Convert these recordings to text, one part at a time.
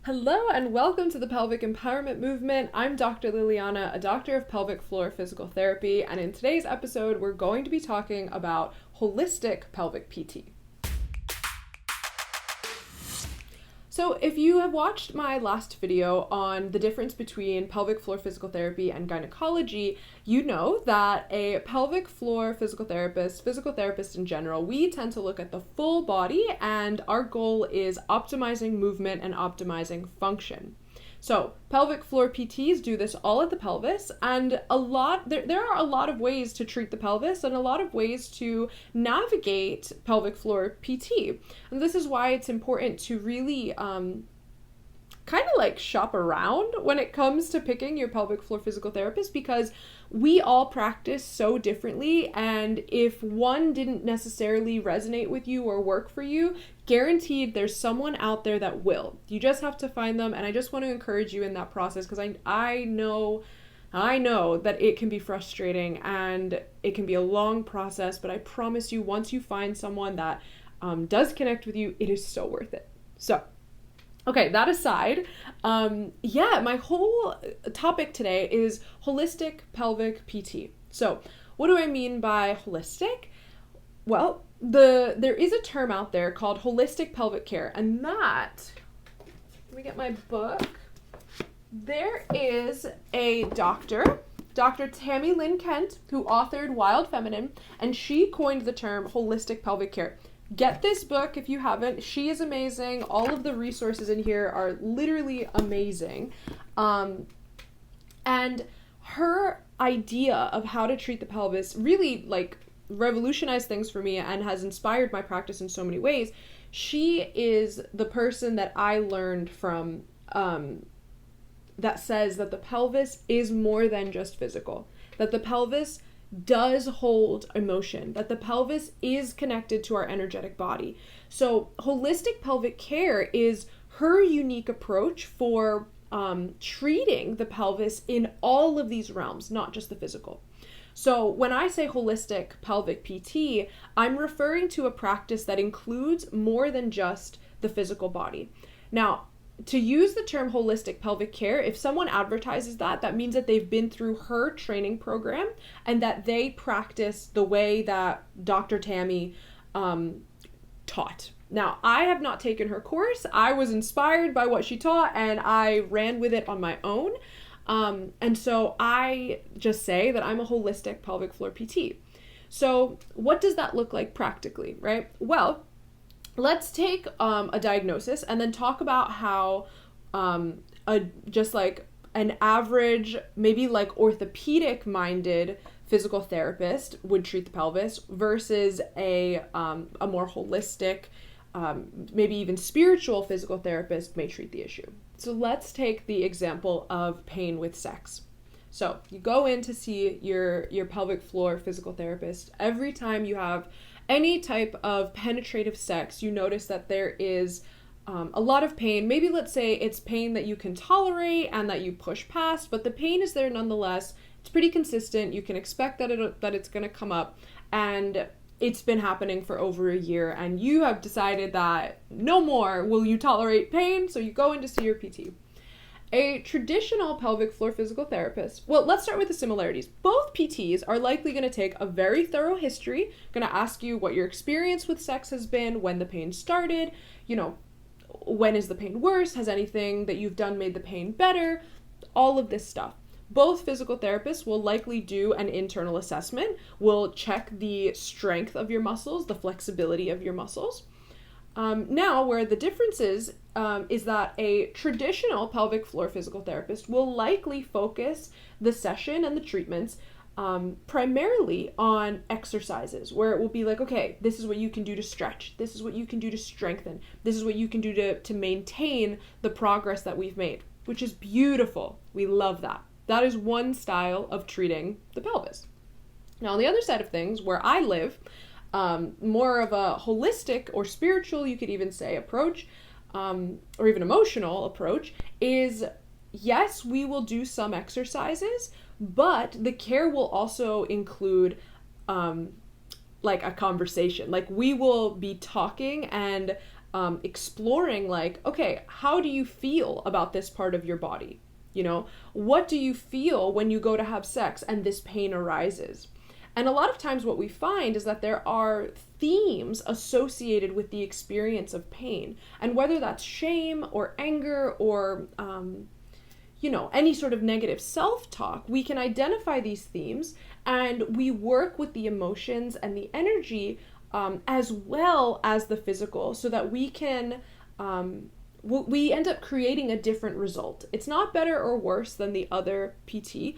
Hello and welcome to the Pelvic Empowerment Movement. I'm Dr. Liliana, a doctor of pelvic floor physical therapy, and in today's episode, we're going to be talking about holistic pelvic PT. So if you have watched my last video on the difference between pelvic floor physical therapy and gynecology, you know that a pelvic floor physical therapist in general, we tend to look at the full body, and our goal is optimizing movement and optimizing function. So pelvic floor PTs do this all at the pelvis, and there are a lot of ways to treat the pelvis and a lot of ways to navigate pelvic floor PT. And this is why it's important to really kind of like shop around when it comes to picking your pelvic floor physical therapist, because we all practice so differently, and if one didn't necessarily resonate with you or work for you, guaranteed there's someone out there that will. You just have to find them, and I just want to encourage you in that process, because I know that it can be frustrating and it can be a long process, but I promise you, once you find someone that does connect with you, it is so worth it. So okay, that aside, my whole topic today is holistic pelvic PT. So what do I mean by holistic? Well, there is a term out there called holistic pelvic care, and that, let me get my book. There is a Dr. Tami Lynn, who authored Wild Feminine, and she coined the term holistic pelvic care. Get this book if you haven't. She is amazing. All of the resources in here are literally amazing. And her idea of how to treat the pelvis really revolutionized things for me and has inspired my practice in so many ways. She is the person that I learned from that says that the pelvis is more than just physical, that the pelvis does hold emotion, that the pelvis is connected to our energetic body. So holistic pelvic care is her unique approach for treating the pelvis in all of these realms, not just the physical. So when I say holistic pelvic PT, I'm referring to a practice that includes more than just the physical body. Now, to use the term holistic pelvic care, if someone advertises that means that they've been through her training program and that they practice the way that Dr. Tami taught. Now, I have not taken her course. I was inspired by what she taught and I ran with it on my own. And so I just say that I'm a holistic pelvic floor PT. So what does that look like practically, right? Well, let's take a diagnosis and then talk about how just like an average, maybe like orthopedic minded physical therapist would treat the pelvis versus a more holistic, maybe even spiritual physical therapist may treat the issue. So let's take the example of pain with sex. So you go in to see your pelvic floor physical therapist. Every time you have any type of penetrative sex, you notice that there is a lot of pain. Maybe let's say it's pain that you can tolerate and that you push past, but the pain is there nonetheless. It's pretty consistent. You can expect that it's going to come up, and it's been happening for over a year, and you have decided that no more will you tolerate pain, so you go in to see your PT. A traditional pelvic floor physical therapist, well, let's start with the similarities. Both PTs are likely going to take a very thorough history, going to ask you what your experience with sex has been, when the pain started, when is the pain worse, has anything that you've done made the pain better, all of this stuff. Both physical therapists will likely do an internal assessment, will check the strength of your muscles, the flexibility of your muscles. Now, where the difference is that a traditional pelvic floor physical therapist will likely focus the session and the treatments primarily on exercises, where it will be like, okay, this is what you can do to stretch, this is what you can do to strengthen, this is what you can do to maintain the progress that we've made, which is beautiful. We love that. That is one style of treating the pelvis. Now, on the other side of things, where I live, more of a holistic or spiritual, you could even say, approach, or even emotional approach, is yes, we will do some exercises, but the care will also include like a conversation. Like we will be talking and exploring like, okay, how do you feel about this part of your body? You know, what do you feel when you go to have sex and this pain arises? And a lot of times what we find is that there are themes associated with the experience of pain. And whether that's shame or anger or, any sort of negative self-talk, we can identify these themes and we work with the emotions and the energy as well as the physical so that we can, we end up creating a different result. It's not better or worse than the other PT.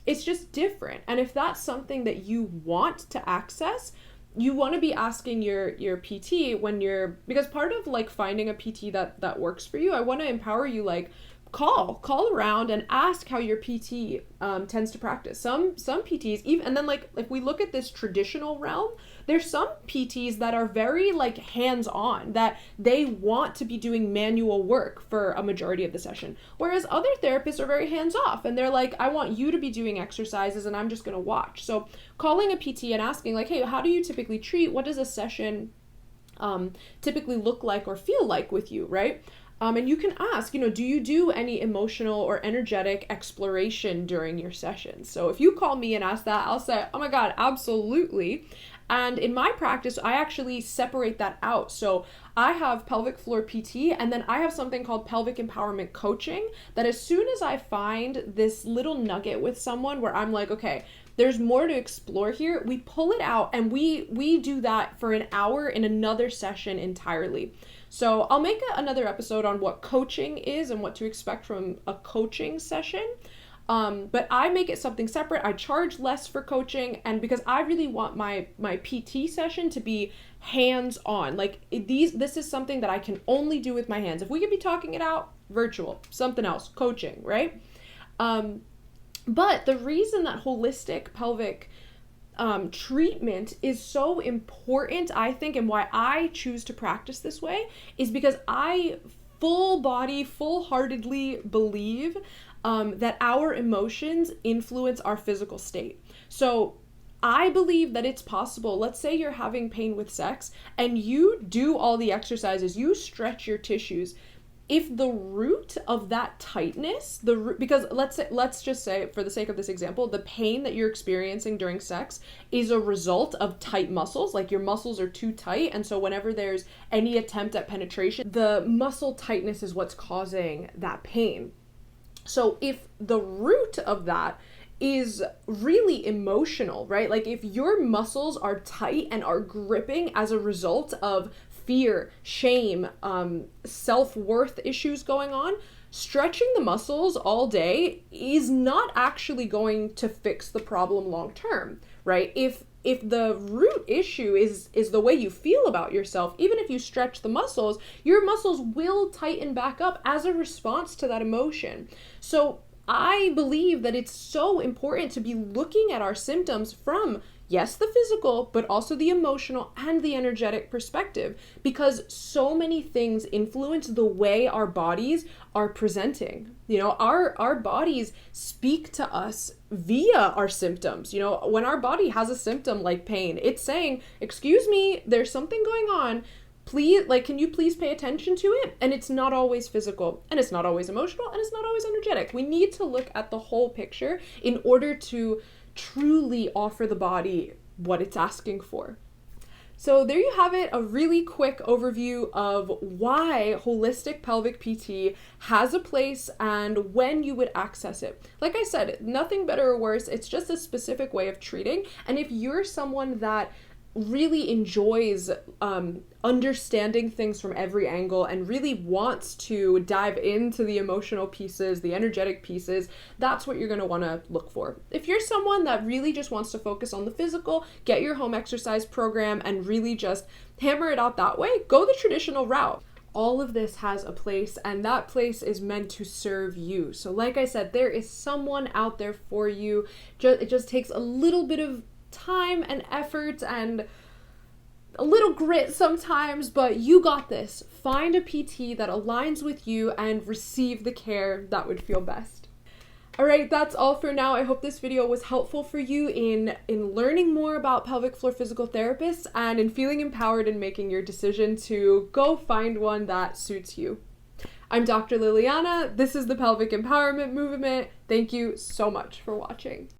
It's just different. And if that's something that you want to access, you want to be asking your PT because part of like finding a PT that works for you, I want to empower you, like, call around and ask how your PT tends to practice. Some PTs, even, and then like if we look at this traditional realm, there's some PTs that are very like hands-on, that they want to be doing manual work for a majority of the session, whereas other therapists are very hands-off and they're like, I want you to be doing exercises and I'm just going to watch. So calling a PT and asking like, hey, how do you typically treat? What does a session typically look like or feel like with you, right? And you can ask, do you do any emotional or energetic exploration during your sessions? So if you call me and ask that, I'll say, oh my God, absolutely. And in my practice, I actually separate that out. So I have pelvic floor PT, and then I have something called Pelvic Empowerment Coaching, that as soon as I find this little nugget with someone where I'm like, okay, there's more to explore here, we pull it out and we do that for an hour in another session entirely. So I'll make another episode on what coaching is and what to expect from a coaching session. But I make it something separate. I charge less for coaching, and because I really want my PT session to be hands-on. Like this is something that I can only do with my hands. If we could be talking it out, virtual, something else, coaching, right? But the reason that holistic pelvic treatment is so important, I think, and why I choose to practice this way is because I full-heartedly believe that our emotions influence our physical state. So I believe that it's possible. Let's say you're having pain with sex and you do all the exercises, you stretch your tissues. If the root of that tightness, because let's just say, for the sake of this example, the pain that you're experiencing during sex is a result of tight muscles, like your muscles are too tight, and so whenever there's any attempt at penetration, the muscle tightness is what's causing that pain. So if the root of that is really emotional, right? Like if your muscles are tight and are gripping as a result of fear, shame, self-worth issues going on, stretching the muscles all day is not actually going to fix the problem long term, right? If the root issue is the way you feel about yourself, even if you stretch the muscles, your muscles will tighten back up as a response to that emotion. So I believe that it's so important to be looking at our symptoms from, yes, the physical, but also the emotional and the energetic perspective, because so many things influence the way our bodies are presenting. Our bodies speak to us via our symptoms. When our body has a symptom like pain, it's saying, excuse me, there's something going on. Please, can you please pay attention to it? And it's not always physical, and it's not always emotional, and it's not always energetic. We need to look at the whole picture in order to truly offer the body what it's asking for. So there you have it, a really quick overview of why holistic pelvic PT has a place and when you would access it. Like I said, nothing better or worse, it's just a specific way of treating. And if you're someone that really enjoys understanding things from every angle and really wants to dive into the emotional pieces, the energetic pieces, that's what you're going to want to look for. If you're someone that really just wants to focus on the physical, get your home exercise program and really just hammer it out that way, go the traditional route. All of this has a place, and that place is meant to serve you. So like I said, there is someone out there for you. It just takes a little bit of time and effort and a little grit sometimes, but you got this. Find a PT that aligns with you and receive the care that would feel best. All right, that's all for now. I hope this video was helpful for you in learning more about pelvic floor physical therapists and in feeling empowered in making your decision to go find one that suits you. I'm Dr. Liliana. This is the Pelvic Empowerment Movement. Thank you so much for watching.